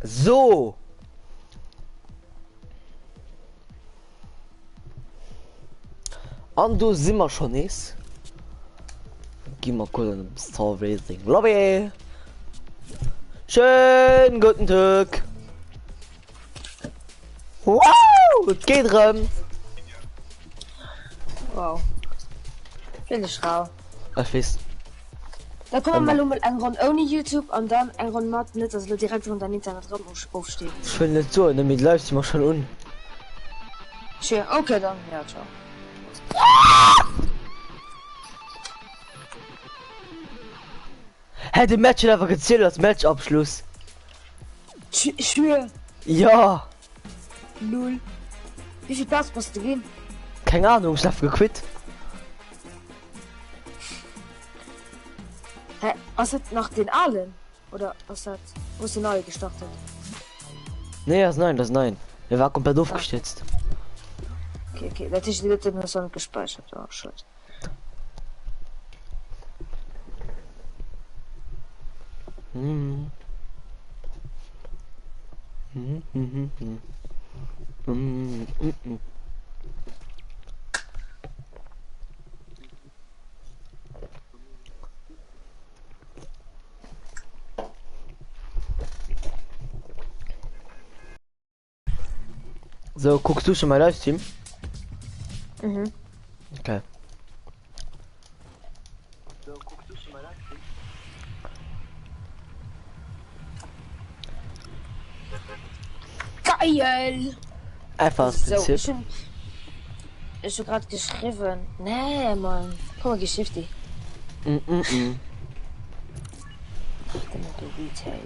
So. Und du sind wir schon ist. Geh mal kurz in Star Racing Lobby. Schönen guten Tag. Wow, geht rum. Wow. Finde ich rau. Ich weiß. Da kommen wir mal ein Rund ohne YouTube und dann ein Rund mit nicht, dass du direkt unter dem Internet aufsteht. Ich will nicht so, damit läuft sie mal schon un. Schön, okay dann. Ja, ciao. Hätte Match einfach gezählt als Matchabschluss. Schwör. Ja. Null. Wie viel Platz musst du gehen? Keine Ahnung, ich hab gequit. Hä? Was hat nach den allen? Oder was hat... Wo ist die neue gestartet? Nee, das nein, das nein. Er war komplett aufgestützt. Okay. Das ist die letzte Person gespeichert. Oh, shit. So, guckst du schon mal Livestream? Mhm. Okay. Geil! Einfach das So, Prinzip. ich hab gerade geschrieben. Nee, Mann. Guck mal, Geschäfte. Retail.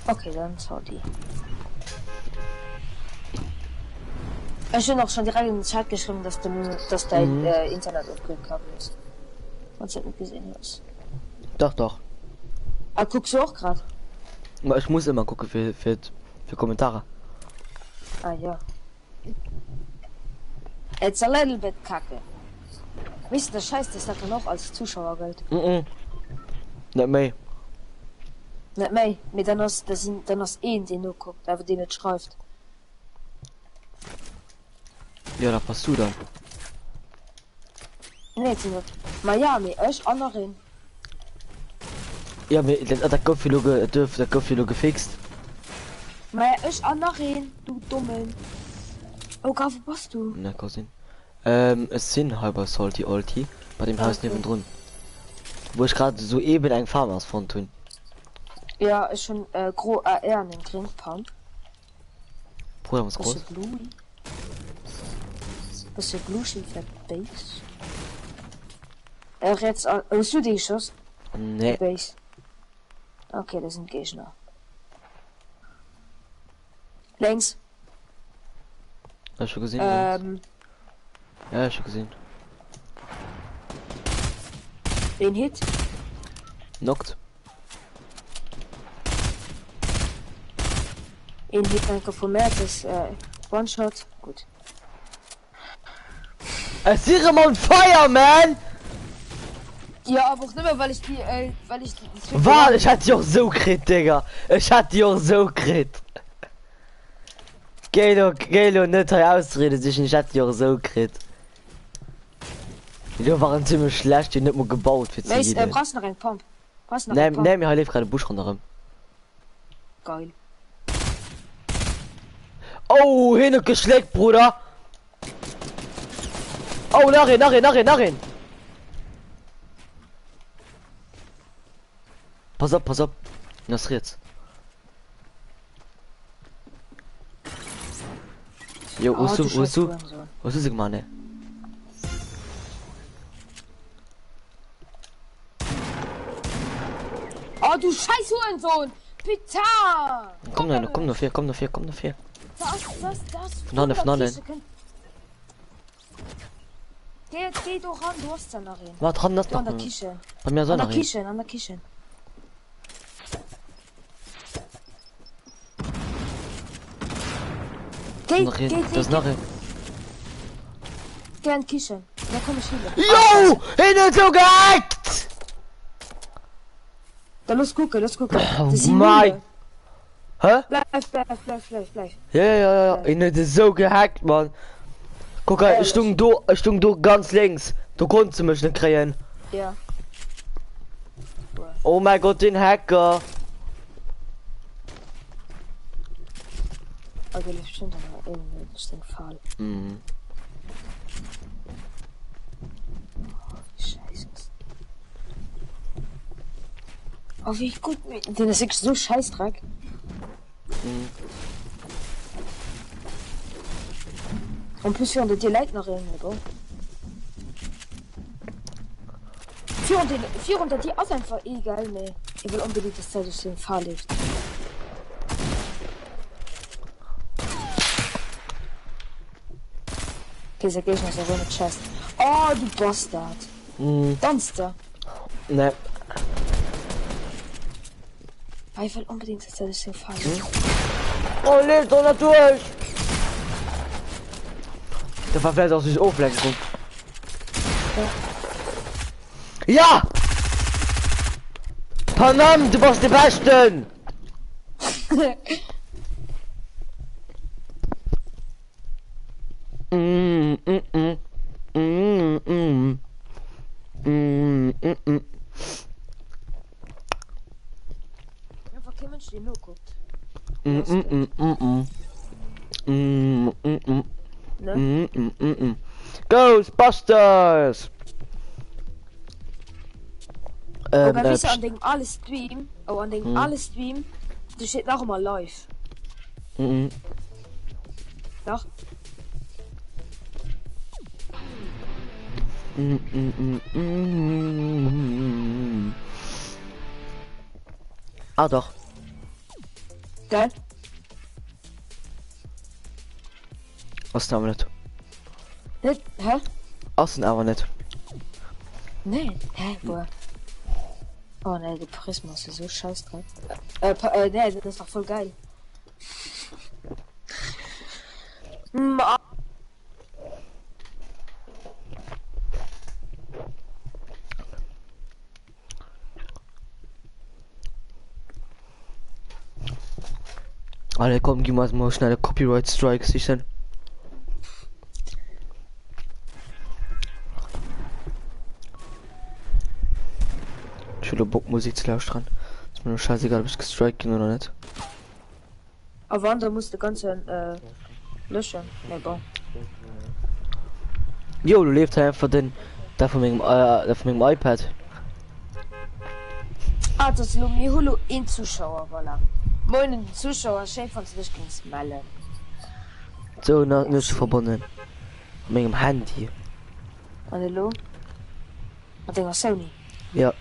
Okay, dann sorry. Ich habe noch schon direkt in den Chat geschrieben, dass dein Internet aufgekabelt ist. Was du nicht gesehen hast. Doch. Ah, guckst du auch gerade? Aber ich muss immer gucken für Kommentare. Ah ja. It's a little bit kacke. Wisst ihr, das Scheiß, das hat dann auch als Zuschauergeld. Nicht mehr. Nicht mehr. Mit dann hast den nur guckt, aber den nicht schreibt. Ja, da passt du dann. Nee, sie nicht. Miami, euch anderen. Ja, da kommt viel gefixt. Maja, euch anderen, du Dummen. Oh Gott, wo bist du? Na, Cousin. Es sind halber Salty Alti bei dem Haus neben drin. Wo ich gerade so eben ein Farmers von tun. Ja, ist schon gro AR in den Grinkpump. Bruder, was groß? Was ist Blushi für Base? Jetzt hast du die Schuss? Nee. Base. Okay, das sind Gegner. Links. Hast du schon gesehen? Ja, schon gesehen. Den Hit. Knockt. Den Hit einfach von mehr, das One-Shot. Gut. Es ist on fire, man! Ja, aber auch nicht mehr, weil ich die. Warte, ich hatte die auch so krit, Digga. Ich hatte die auch so krit. Gelo, nicht ausreden sich, ich hatte die auch so krit. Die waren ziemlich schlecht, die nicht mehr gebaut für sie. Brauchst noch einen Pump? Nein, mir lief gerade Busch runter. Geil. Oh, hin geschleckt, Bruder. Oh, nachhin. Pass auf. Das jetzt. Jo, was ist ich meine? Oh, du scheiß Hurensohn! Bitte! Komm noch vier. Das. Von vorne. Geh doch ran, du hast da noch rein. Warte, ran das noch. An der Küche. Bei mir so An noch. der Küche. Das ist noch. Geh an die Küche. Da komm ich wieder. Jo! Hin so gehackt! Dann los gucken. Oh mein. Hä? Bleib. Ja. In het is so gehackt, man. Guck mal, ich stung du ganz links. Du konntest mich nicht kriegen. Ja. Oh mein Gott, den Hacker. Also, das stimmt aber irgendwie, das ist ein Fall. Mhm. Scheiße. Oh, wie gut, den ist echt so scheißdreck. Mhm. Und plus, wir haben die Leute noch irgendwie, bro. 400 die auch einfach egal, ne. Ich will unbedingt, dass der durch den Fall lebt. Dieser Gegner ist ja so eine Chest. Oh, du Bastard. Mhm. Donster. Ne. Ich will unbedingt, dass der durch den Fall lebt. Oh, lebt doch natürlich. Der war vielleicht auch sich Auflenkung. Ja! Panam, du warst der Besten! Einfach kein Mensch, der nur guckt. Ne? Ghostbusters! Aber wie an dem alles Stream, an dem alles Stream, da steht noch mal live. Doch? Ah doch. Geil? Was aber nicht. Nicht? Hä? Außen aber nicht. Nee. Hä? Boah. Oh ne, der Prismus ist so scheiß dran. Nee, das ist doch voll geil. Alter, komm, gib mal schnell Copyright Strikes sichern. Ich will Bock Musik zu lauschen dran. Ist mir nur scheißegal, ob ich gestrikt bin oder nicht. Aber wann, da musst du ganze löschen. Ne, boah. Jo, du lebst einfach den da von meinem iPad. Ah, das ist Lumi Hulu in Zuschauer, voilà. Moin, Zuschauer, schön von sich ging's melden. So, nicht verbunden. Mit meinem Handy. Hallo? Was denk ich, Sony? Ja.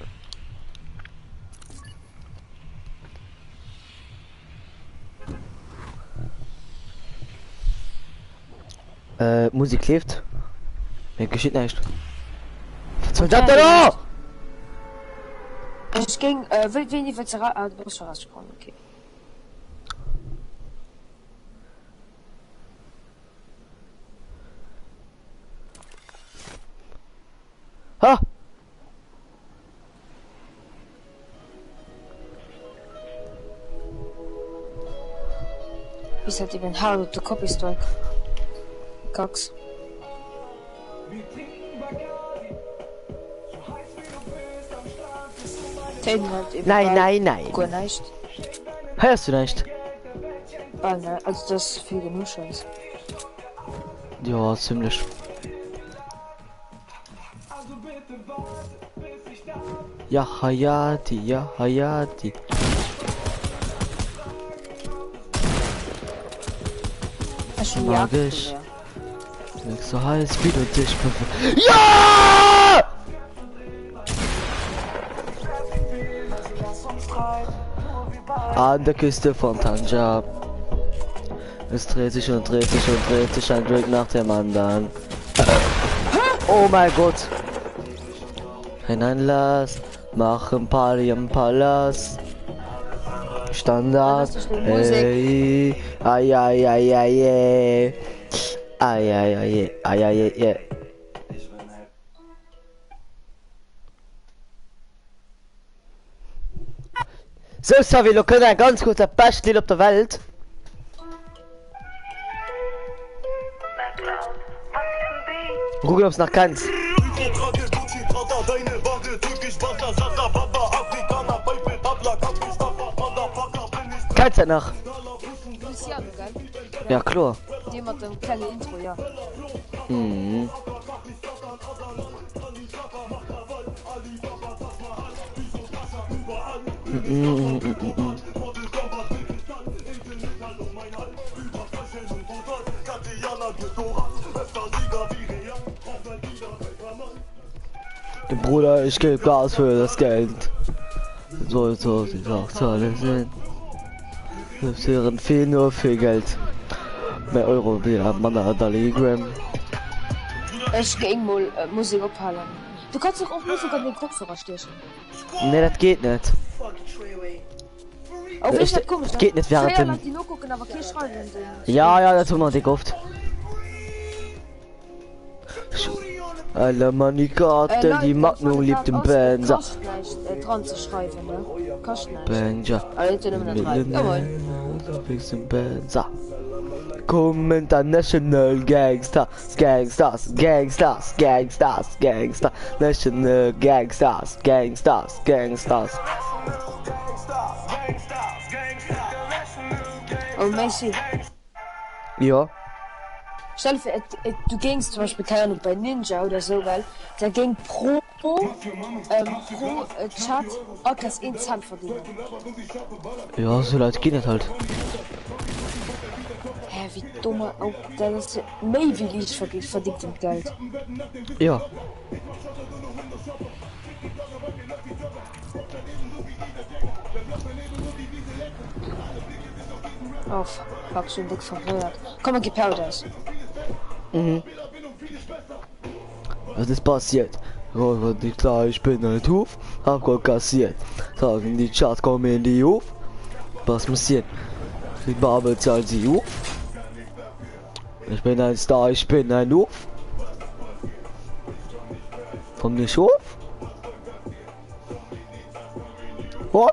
Musik lebt. Mir geschieht nicht. Was soll das denn da? Ich ging, wen die Veteran, du bist schon rausgekommen, okay. Ha! Wie hat even hard op de copy strike? Kaks. Nein. Gut nicht. Hörst du nicht? Also das ist viel genug Scheiß. Ja, ziemlich. Ja, Hayati. Magisch. Nicht so heiß wie du dich bewegst. Ja! An der Küste von Tanja. Es dreht sich und dreht sich ein Drink nach dem anderen. Oh mein Gott. Hineinlass, machen Party im Palast. Standard. Hey. Ai. So, Savi, wir können ein ganz kurzer Bestlied auf der Welt. Gucken, ob es noch kannst. Kannst du noch? Luciano, gell? Ja, klar. Die mit dem kleinen Intro, ja. Mhm. Bruder, ich gebe Gas für das Geld. So die Sachzahlen sind. Es wären viel nur viel Geld. Mehr Euro wieder man da Daligram. Ich ging mal Musik abhalten. Du kannst doch auch Musik an den Kopfhörer stechen. Ne, das geht nicht. Auch Ich- nicht komisch. geht nicht während Früher dem- hat die nur gucken, aber kein Schreiben. Ja, das tun wir dick oft. Alle Manikaten, die Magnum liebt im Benzer. Kannst nicht dran zu schreiben, ne? Kannst nicht. Benzer. Also, nimm das rein. Jawohl. Benzer. Komm International Gangster, Gangsters, Gangsters, Gangsters, Gangster, National Gangsters, Gangsters, Gangsters. Oh, Messi. Ja. Stell dir vor, du gingst zum Beispiel, keine Ahnung, bei Ninja oder so, weil der ging pro Chat auch das in Cent verdienen. Ja, so leid geht nicht halt. Hä, wie dummer auch, das ist Maybe Lied verdient im Geld. Ja. Oh, fuck, schon dick verwirrt. Komm mal, gib Paradise. Was ist passiert? Oh, war nicht klar, ich bin ein Huf, hab Gold kassiert. Sagen die Charts, kommen in die Huf. Was passiert? Die Babel zahlt sie Huf. Ich bin ein Star, ich bin ein Huf. Komm nicht hoch. Hoch.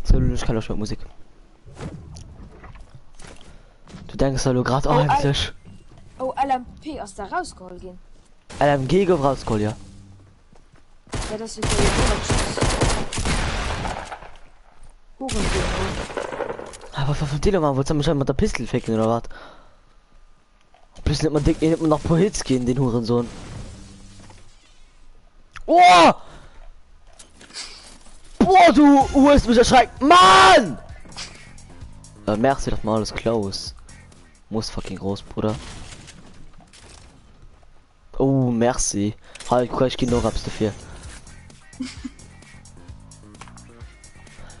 So, ich kann auch schon Musik. Du denkst du gerade Oh, endlich. Oh, LMP aus da rausgeholt gehen. LMG go rausgeholt, ja. Ja, das ist ja Huren Aber von dir mal, wolltest du mich mit der Pistole ficken oder was? Bist nicht mal dick, nicht mal nach Pohitz gehen, den Hurensohn. Oh! Boah, du hast mich erschreckt. Mann! Merkst du, dass mal alles close. Muss fucking groß, Bruder. Oh, merci. Halt, ich geh noch abs dafür.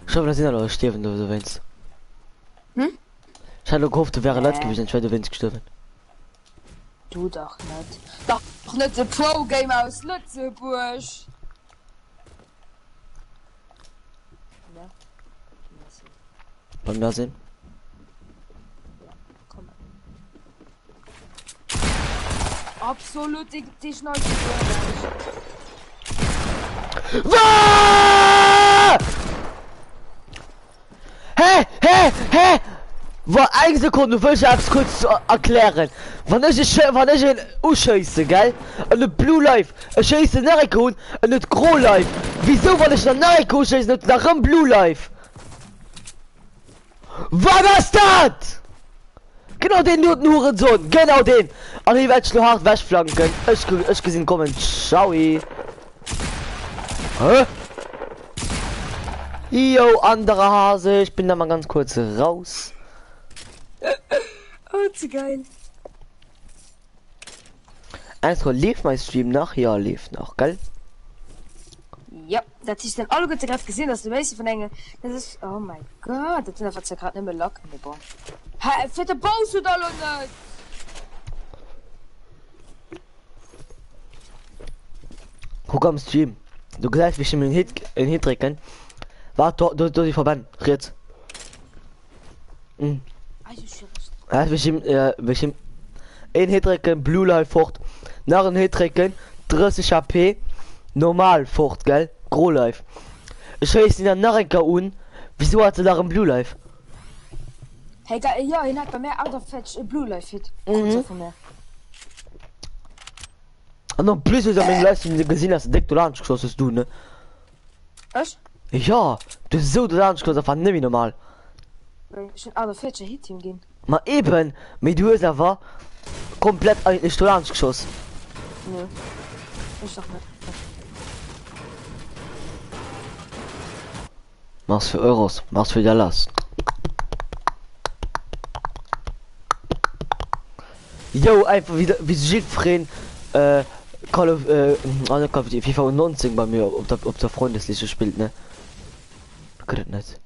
Schau, das sind alle sterben, du so wenn's. Hm? Ich hatte gehofft, du wäre Leute gewesen, ich werde wenn's gestorben. Du doch nicht. Doch nicht der Pro-Game aus Lützeburg. Ja. Wollen wir sehen? Komm. Absolut, die Schnauze. Hä? War eine Sekunde, will ich abs kurz erklären. Wann ich scheiße, gell? Und eine Blue Life, ich scheiße Narikon und nicht Gro Life. Wieso, weil ich nach Narikon scheiße, nicht nach einem Blue Life? Was das? Genau den Hurensohn, genau den. Und ich werde nur hart wegflanken. Ich gesehen kommen, ciao. Hä? Yo, andere Hase, ich bin da mal ganz kurz raus. Oh, zu geil. Also lief mein Stream nach? Ja, lief noch, gell? Ja, das ist dann alle gut gerade gesehen, dass du weißt von Engel. Das ist, oh mein Gott, das sind einfach gerade nicht mehr locken geboren. Hä, fette Baust du da noch nicht? Guck am Stream. Du sagst, wie ich mir einen Hit drücken. Warte, du die Verband. Jetzt. Also, Ja, wir ihm ein Hit drücken, Blue Life fort. Nach ein Hit drücken, 30 HP. normal fort, gell? Gro live. Ich weiß in der Narrenka un. Wieso hat er da im Blue Life? Hey, ja, ihn hat bei mir out of fetch Blue Life hit. Von mir. Und noch plus ist am Leistung gesehen hast, deckt du Lunch geschossen du, ne? Was? Ja, du hast so der Lunch geschossen, fand nicht normal. Schon out of fetch hit ihm gehen. Ma eben, mit du war komplett eigentlich der Lunch geschossen. Ne. Ich doch nicht. Mach's für Euros, mach's für Dallas. Jo, einfach wieder wie Gilfried Call of FIFA 19 bei mir, ob der Freundesliste spielt, ne? Könnte nicht.